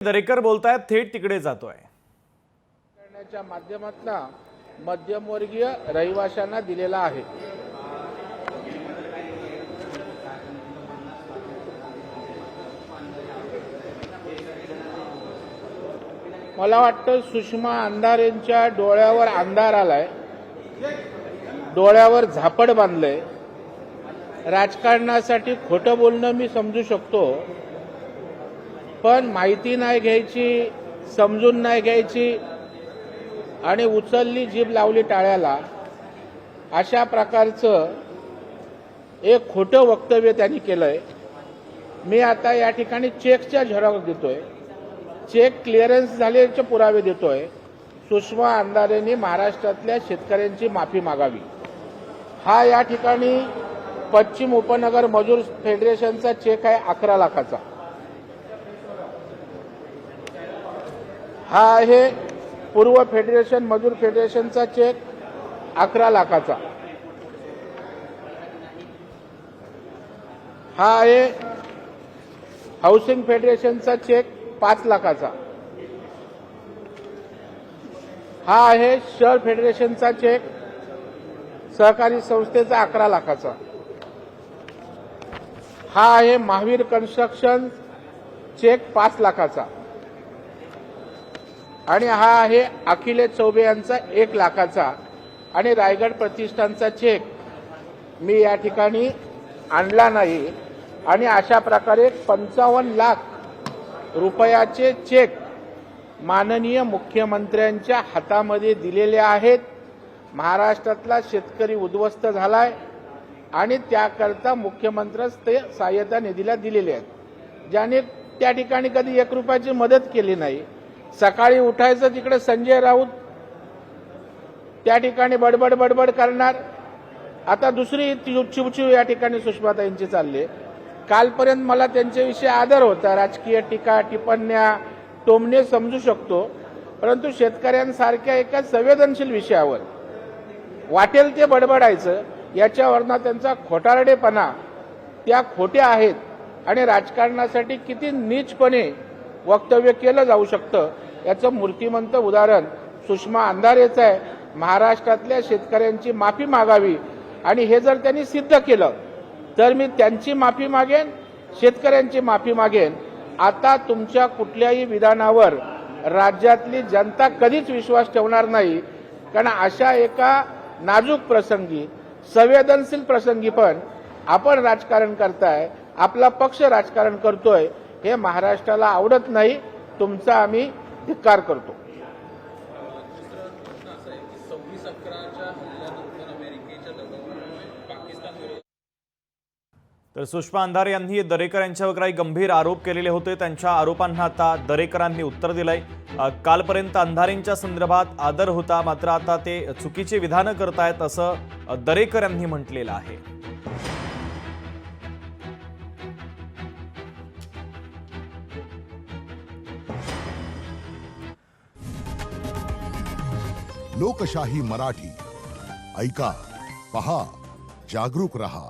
दरेकर बोलतायत, थेट तिकडे जातोय. करण्याच्या माध्यमातून मध्यमवर्गीय रहिवाशांना दिलेला आहे. मला वाटतं सुषमा अंधारेंच्या डोळ्यावर अंधार आलाय, डोळ्यावर झापड बांधलंय. राजकारणासाठी खोटं बोलणं मी समजू शकतो, पण माहिती नाही घ्यायची, समजून नाही घ्यायची आणि उचलली जीभ लावली टाळ्याला, अशा प्रकारचं एक खोटं वक्तव्य त्यांनी केलंय. मी आता या ठिकाणी चेकच्या झेरॉक्स देतोय, चेक क्लिअरन्स झाल्याचे पुरावे देतोय. सुषमा अंधारेंनी महाराष्ट्रातल्या शेतकऱ्यांची माफी मागावी. हा या ठिकाणी पश्चिम उपनगर मजूर फेडरेशनचा चेक आहे 11 लाखाचा. हा आहे पूर्व फेडरेशन मजूर फेडरेशनचा चेक 11 लाखाचा. हा आहे हाऊसिंग फेडरेशनचा चेक 5 लाखाचा. हा आहे शहर फेडरेशनचा चेक सहकारी संस्थेचा 11 लाखाचा. हा आहे महावीर कन्स्ट्रक्शन चेक 5 लाखाचा. आणि हा आहे अखिलेश चौबे यांचा 1 लाखाचा. आणि रायगड प्रतिष्ठानचा चेक मी या ठिकाणी आणला नाही. आणि अशा प्रकारे 55 लाख रुपयाचे चेक माननीय मुख्यमंत्र्यांच्या हातामध्ये दिलेले आहेत. महाराष्ट्रातला शेतकरी उद्ध्वस्त झालाय आणि त्याकरता मुख्यमंत्र्याच ते सहाय्यता निधीला दिलेले आहेत, ज्याने त्या ठिकाणी कधी 1 रुपयाची मदत केली नाही. सकाळी उठायचं तिकडे संजय राऊत त्या ठिकाणी बडबड करणार. आता दुसरी चिवचिव या ठिकाणी सुषमाताईंची चालली. कालपर्यंत मला त्यांच्याविषयी आदर होता, राजकीय टीका टिप्पण्या टोमणे समजू शकतो, परंतु शेतकऱ्यांसारख्या एका संवेदनशील विषयावर वाटेल ते बडबडायचं, याच्यावरनं त्यांचा खोटारडेपणा त्या खोट्या आहेत. आणि राजकारणासाठी किती नीचपणे वक्तव्य केलं जाऊ शकतं याचं मूर्तिमंत उदाहरण सुषमा अंधारेचं आहे. महाराष्ट्रातल्या शेतकऱ्यांची माफी मागावी आणि हे जर त्यांनी सिद्ध केलं तर मी त्यांची माफी मागेन, शेतकऱ्यांची माफी मागेन. आता तुमच्या कुठल्याही विधानावर राज्यातली जनता कधीच विश्वास ठेवणार नाही, कारण अशा एका नाजूक प्रसंगी संवेदनशील प्रसंगी पण आपण राजकारण करताय, आपला पक्ष राजकारण करतोय, हे महाराष्ट्राला आवडत नाही. तुमचा आम्ही धिक्कार करतो. तर सुषमा अंधारे यांनी दरेकर यांच्यावर काही गंभीर आरोप केलेले होते. त्यांच्या आरोपांना आता दरेकरांनी उत्तर दिलंय. कालपर्यंत अंधारेंच्या संदर्भात आदर होता, मात्र आता ते चुकीची विधानं करतायत असं दरेकर यांनी म्हटलेलं आहे. लोकशाही मराठी ऐका, पहा, जागरूक रहा.